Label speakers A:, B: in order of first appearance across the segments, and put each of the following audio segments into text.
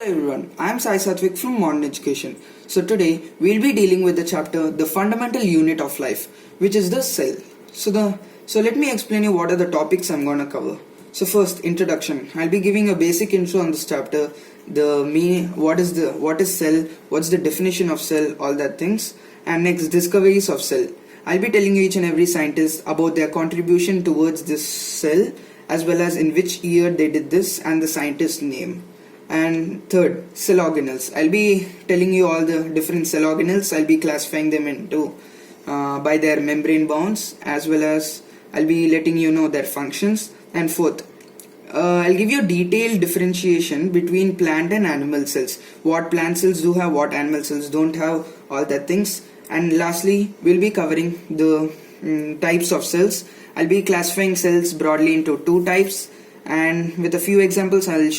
A: everyone, I am Sai Satvik from Modern Education. So today we'll be dealing with the chapter The Fundamental Unit of Life, which is the cell. So let me explain you what are the topics I'm gonna cover. So first, introduction. I'll be giving a basic intro on this chapter, the meaning, what is cell, what's the definition of cell, all that things, and next discoveries of cell. I'll be telling you each and every scientist about their contribution towards this cell, as well as in which year they did this and the scientist name. And third, cell organelles. I'll be telling you all the different cell organelles. I'll be classifying them into by their membrane bounds, as well as I'll be letting you know their functions. And fourth, I'll give you a detailed differentiation between plant and animal cells. What plant cells do have, what animal cells don't have, all that things. And lastly, we'll be covering the types of cells. I'll be classifying cells broadly into two types, and with a few examples I'm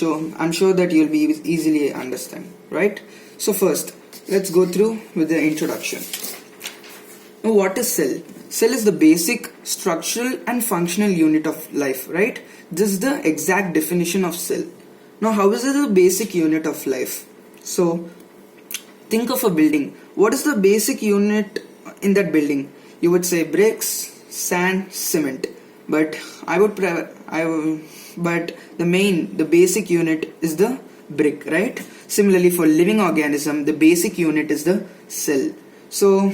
A: sure that you'll be easily understand, right? So first, let's go through with the introduction. Now, what is cell? Cell is the basic structural and functional unit of life, right? This is the exact definition of cell. Now, how is it the basic unit of life? So think of a building. What is the basic unit in that building? You would say bricks, sand, cement. But the basic unit is the brick, right? Similarly, for living organism, the basic unit is the cell. So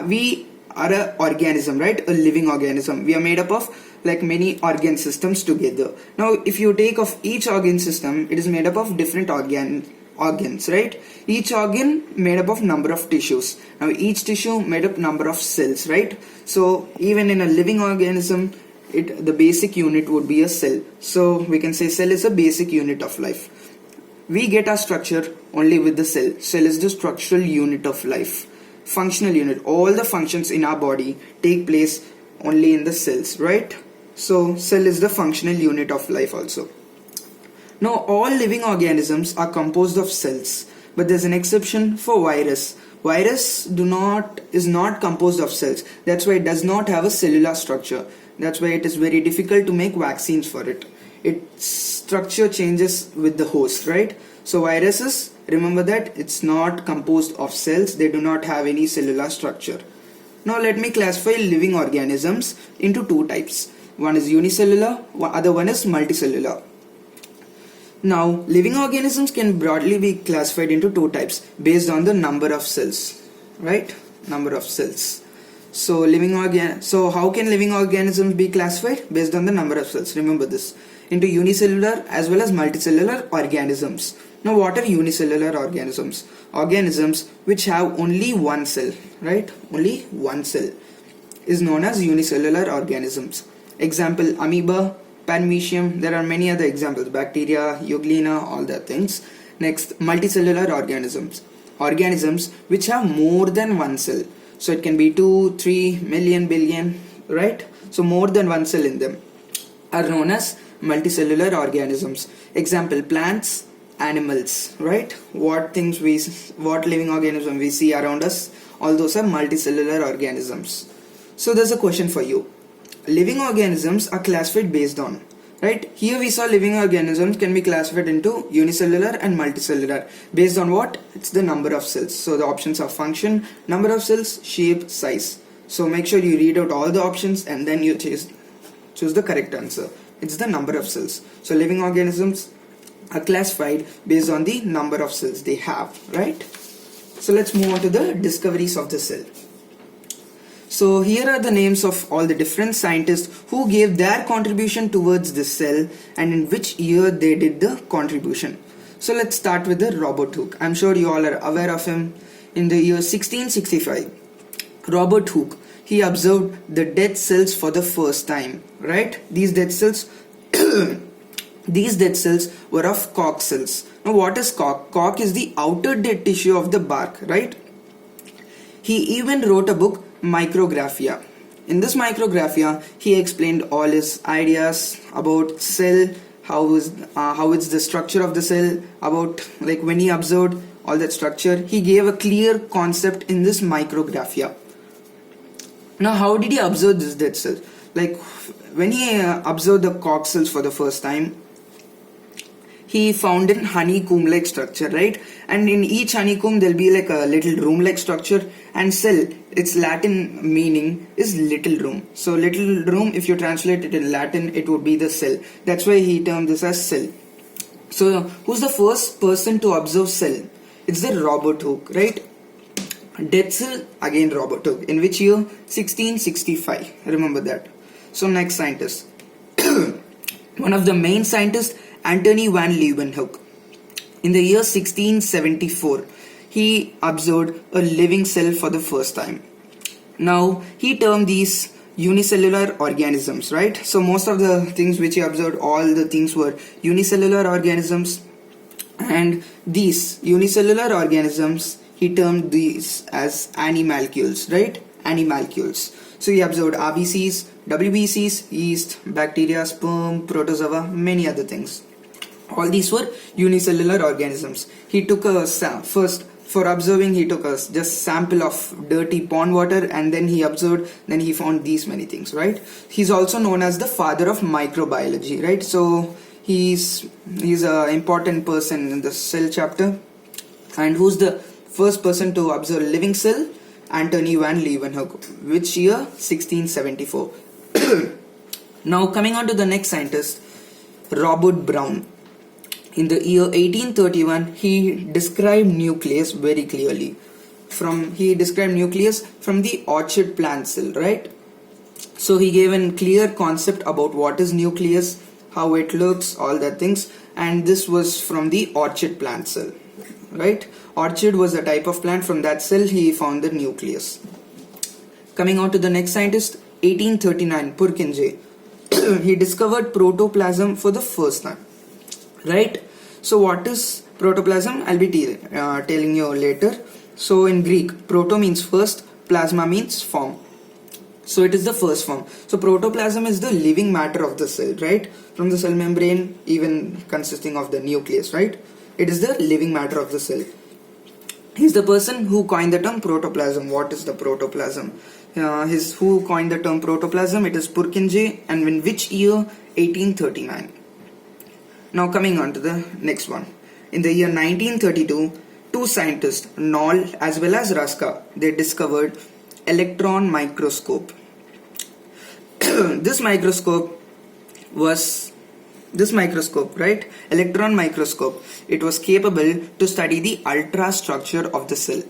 A: we are an organism, right? A living organism. We are made up of like many organ systems together. Now, if you take of each organ system, it is made up of different organs, right? Each organ made up of number of tissues. Now each tissue made up number of cells, right? So even in a living organism, the basic unit would be a cell. So we can say cell is a basic unit of life. We get our structure only with the cell. Cell is the structural unit of life. Functional unit. All the functions in our body take place only in the cells, right? So cell is the functional unit of life also. Now, all living organisms are composed of cells, but there's an exception for virus. Virus is not composed of cells. That's why it does not have a cellular structure. That's why it is very difficult to make vaccines for it. Its structure changes with the host, right? So viruses, remember that it's not composed of cells. They do not have any cellular structure. Now let me classify living organisms into two types. One is unicellular, other one is multicellular. Now, living organisms can broadly be classified into two types based on the number of cells, right? Number of cells. So how can living organisms be classified? Based on the number of cells. Remember this. Into unicellular as well as multicellular organisms. Now, what are unicellular organisms? Organisms which have only one cell, right? Only one cell is known as unicellular organisms. Example, amoeba, Paramecium. There are many other examples, bacteria, euglena, all that things. Next, multicellular organisms. Organisms which have more than one cell. So it can be 2, 3, million, billion, right? So more than one cell in them are known as multicellular organisms. Example, plants, animals, right? What living organism we see around us, all those are multicellular organisms. So there's a question for you. Living organisms are classified based on, right? Here we saw living organisms can be classified into unicellular and multicellular. Based on what? It's the number of cells. So the options are function, number of cells, shape, size. So make sure you read out all the options and then you choose the correct answer. It's the number of cells. So living organisms are classified based on the number of cells they have, right? So let's move on to the discoveries of the cell. So here are the names of all the different scientists who gave their contribution towards this cell and in which year they did the contribution. So let's start with the Robert Hooke. I'm sure you all are aware of him. In the year 1665, Robert Hooke, he observed the dead cells for the first time, right? These dead cells were of cork cells. Now what is cork? Cork is the outer dead tissue of the bark, right? He even wrote a book, Micrographia. In this Micrographia, he explained all his ideas about cell, how it's the structure of the cell, about like when he observed all that structure. He gave a clear concept in this Micrographia. Now, how did he observe this dead cell? Like when he observed the cork cells for the first time, he found in honeycomb like structure, right? And in each honeycomb there'll be like a little room like structure, and cell, its Latin meaning is little room. So little room, if you translate it in Latin, it would be the cell. That's why he termed this as cell. So who's the first person to observe cell? It's the Robert Hooke, right? Dead cell, again Robert Hooke. In which year? 1665. Remember that. So next scientist. One of the main scientists, Antony van Leeuwenhoek. In the year 1674, he observed a living cell for the first time. Now, he termed these unicellular organisms, right? So most of the things which he observed, all the things were unicellular organisms, and these unicellular organisms, he termed these as animalcules, right? Animalcules. So he observed RBCs, WBCs, yeast, bacteria, sperm, protozoa, many other things. All these were unicellular organisms. He took a first, for observing, he took a just sample of dirty pond water, and then he observed, then he found these many things, right? He's also known as the father of microbiology, right? So he's an important person in the cell chapter. And who's the first person to observe living cell? Antony van Leeuwenhoek. Which year? 1674. Now coming on to the next scientist, Robert Brown. In the year 1831, he described nucleus very clearly. He described nucleus from the orchid plant cell, right? So he gave a clear concept about what is nucleus, how it looks, all that things, and this was from the orchid plant cell, right? Orchid was a type of plant. From that cell he found the nucleus. Coming on to the next scientist, 1839, Purkinje. He discovered protoplasm for the first time, right? So what is protoplasm? I'll be telling you later. So in Greek, proto means first, plasma means form. So it is the first form. So protoplasm is the living matter of the cell, right? From the cell membrane, even consisting of the nucleus, right? It is the living matter of the cell. He's the person who coined the term protoplasm. What is the protoplasm? Who coined the term protoplasm? It is Purkinje, and in which year? 1839. Now coming on to the next one. In the year 1932, two scientists, Knoll as well as Ruska, they discovered electron microscope. This microscope, right? Electron microscope. It was capable to study the ultrastructure of the cell,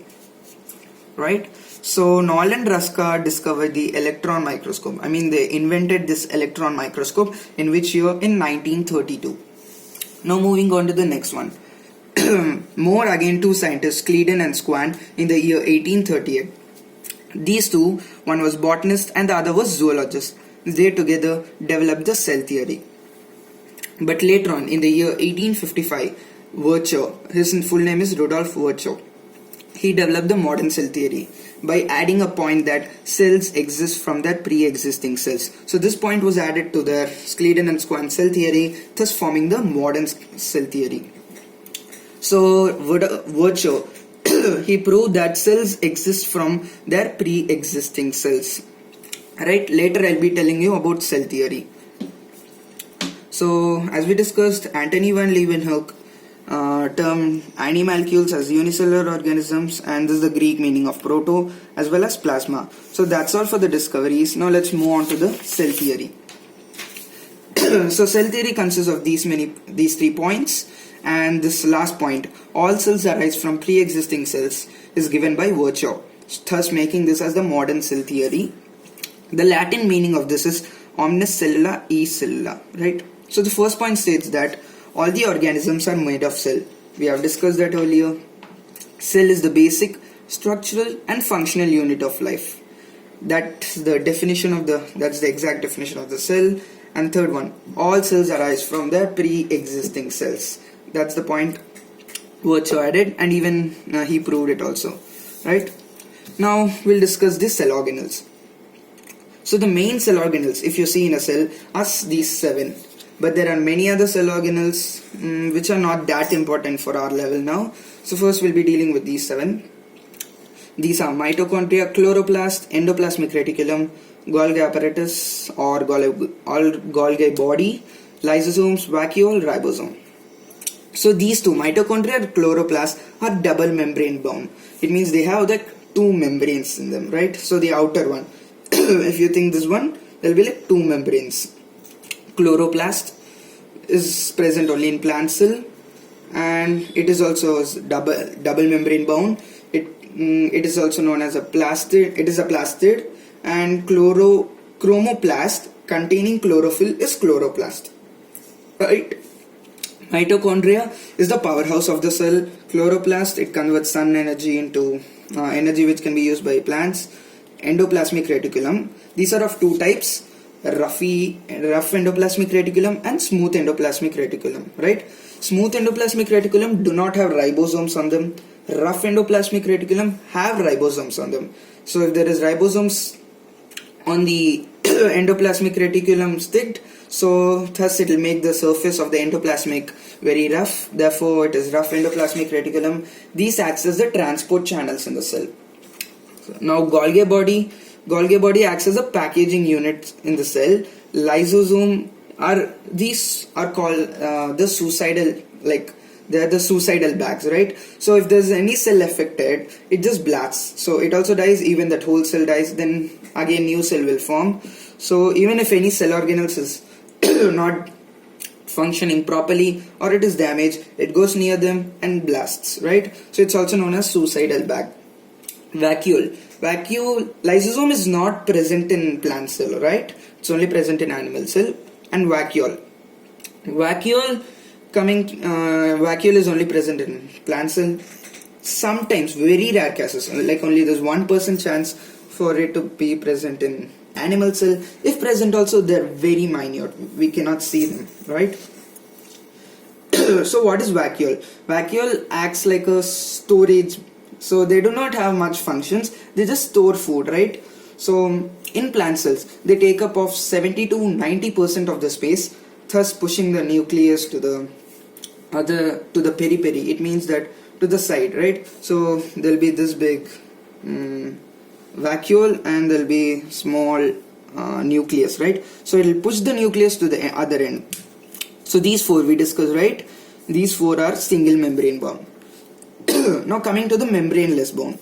A: right? So Knoll and Ruska discovered the electron microscope. I mean, they invented this electron microscope in which year? In 1932. Now moving on to the next one. More again, two scientists, Cleiden and Swan, in the year 1838. These two, one was botanist and the other was zoologist. They together developed the cell theory. But later on, in the year 1855, Virchow, his full name is Rudolf Virchow, he developed the modern cell theory by adding a point that cells exist from their pre-existing cells. So this point was added to their Cleiden and Swan cell theory, thus forming the modern cell theory. So Virchow, he proved that cells exist from their pre-existing cells. Right? Later I'll be telling you about cell theory. So as we discussed, Antony van Leeuwenhoek termed animalcules as unicellular organisms, and this is the Greek meaning of proto as well as plasma. So that's all for the discoveries. Now let's move on to the cell theory. So cell theory consists of these 3 points, and this last point, all cells arise from pre-existing cells, is given by Virchow, thus making this as the modern cell theory. The Latin meaning of this is omnis cellula e cellula, right? So the first point states that all the organisms are made of cell. We have discussed that earlier. Cell is the basic structural and functional unit of life. That's the exact definition of the cell. And third one, all cells arise from their pre-existing cells. That's the point Virchow added, and even he proved it also, right? Now we'll discuss the cell organelles. So the main cell organelles, if you see in a cell, are these 7. But there are many other cell organelles which are not that important for our level now. So first we'll be dealing with these 7. These are mitochondria, chloroplast, endoplasmic reticulum, Golgi apparatus or Golgi body, lysosomes, vacuole, ribosome. So these two, mitochondria and chloroplast, are double membrane bound. It means they have like two membranes in them, right? So the outer one, if you think this one, there will be like two membranes. Chloroplast is present only in plant cell, and it is also double membrane bound. It is also known as a plastid. It is a plastid, and chromoplast containing chlorophyll is chloroplast, right? Mitochondria is the powerhouse of the cell. Chloroplast, it converts sun energy into energy which can be used by plants. Endoplasmic reticulum, these are of two types: rough endoplasmic reticulum and smooth endoplasmic reticulum, right? Smooth endoplasmic reticulum do not have ribosomes on them. Rough endoplasmic reticulum have ribosomes on them. So if there is ribosomes on the endoplasmic reticulum sticked, so thus it will make the surface of the endoplasmic very rough. Therefore it is rough endoplasmic reticulum. These acts as the transport channels in the cell. Now Golgi body acts as a packaging unit in the cell. Lysosome these are called the suicidal, like they are the suicidal bags, right? So if there's any cell affected, it just blasts. So it also dies, even that whole cell dies, then again new cell will form. So even if any cell organelles is not functioning properly or it is damaged, it goes near them and blasts, right? So it's also known as suicidal bag. Vacuole, lysosome is not present in plant cell, right? It's only present in animal cell. And vacuole is only present in plant cell. Sometimes, very rare cases, like only there's 1% chance for it to be present in animal cell. If present also, they're very minute, we cannot see them, right? So what is vacuole? Vacuole acts like a storage. So they do not have much functions, they just store food, right? So in plant cells, they take up of 70 to 90% of the space, thus pushing the nucleus to the periphery. It means that to the side, right? So there'll be this big vacuole and there'll be small nucleus, right? So it'll push the nucleus to the other end. So these four we discussed, right? These four are single membrane bound. Now coming to the membraneless bone,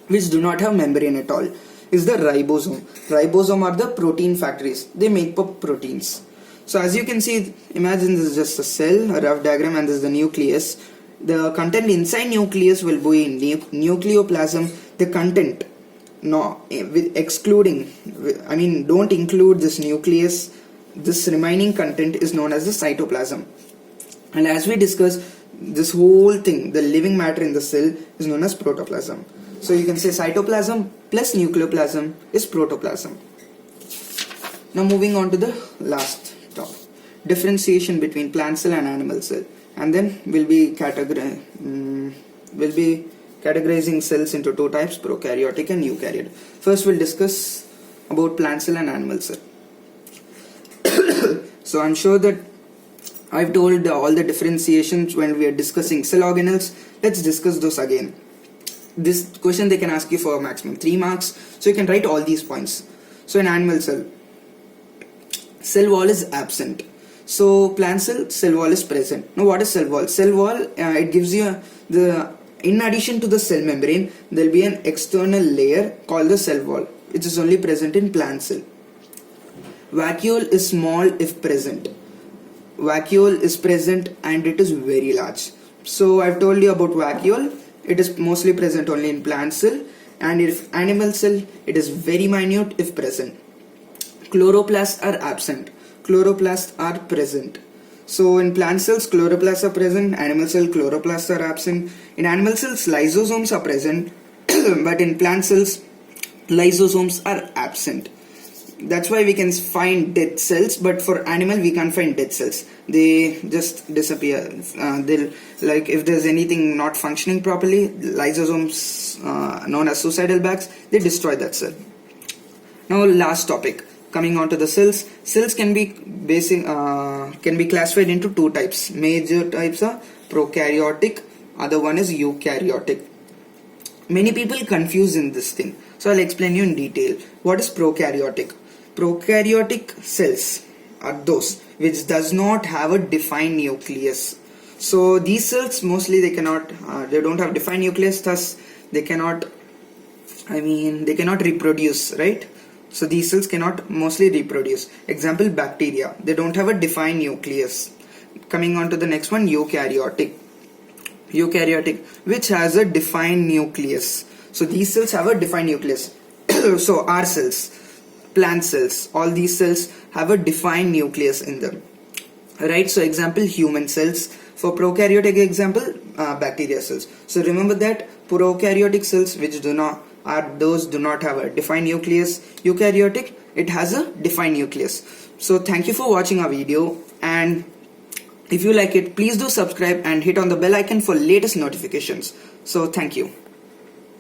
A: which do not have membrane at all, is the ribosome. Ribosome are the protein factories. They make up proteins. So as you can see, imagine this is just a cell, a rough diagram, and this is the nucleus. The content inside nucleus will be in nucleoplasm. The content, don't include this nucleus. This remaining content is known as the cytoplasm. And as we discussed, this whole thing, the living matter in the cell, is known as protoplasm. So you can say cytoplasm plus nucleoplasm is protoplasm. Now moving on to the last topic, differentiation between plant cell and animal cell, and then we'll be categorizing cells into two types, prokaryotic and eukaryotic. First we'll discuss about plant cell and animal cell. So I'm sure that I've told all the differentiations when we are discussing cell organelles. Let's discuss those again. This question they can ask you for maximum 3 marks, so you can write all these points. So in animal cell wall is absent. So plant cell wall is present. Now what is cell wall? Cell wall, it gives you in addition to the cell membrane, there will be an external layer called the cell wall, which is only present in plant cell. Vacuole is small if present. Vacuole is present and it is very large. So I've told you about vacuole. It is mostly present only in plant cell, and if animal cell, it is very minute if present. Chloroplasts are absent. Chloroplasts are present. So in plant cells, chloroplasts are present. Animal cell, chloroplasts are absent. In animal cells, lysosomes are present, but in plant cells, lysosomes are absent. That's why we can find dead cells, but for animal we can't find dead cells. They just disappear. They'll, like, if there's anything not functioning properly, lysosomes known as suicidal bags, they destroy that cell. Now last topic, coming on to the cells. Cells can be classified into two types. Major types are prokaryotic, other one is eukaryotic. Many people confuse in this thing, so I'll explain you in detail. What is prokaryotic? Prokaryotic cells are those which does not have a defined nucleus. So these cells mostly they cannot, they don't have defined nucleus, thus they cannot, they cannot reproduce, right? So these cells cannot mostly reproduce. Example, bacteria, they don't have a defined nucleus. Coming on to the next one, eukaryotic, which has a defined nucleus. So these cells have a defined nucleus. So our cells, plant cells, all these cells have a defined nucleus in them, right? So example, human cells. For prokaryotic example, bacteria cells. So remember that prokaryotic cells which do not have a defined nucleus. Eukaryotic, it has a defined nucleus. So thank you for watching our video, and if you like it, please do subscribe and hit on the bell icon for latest notifications. So thank you.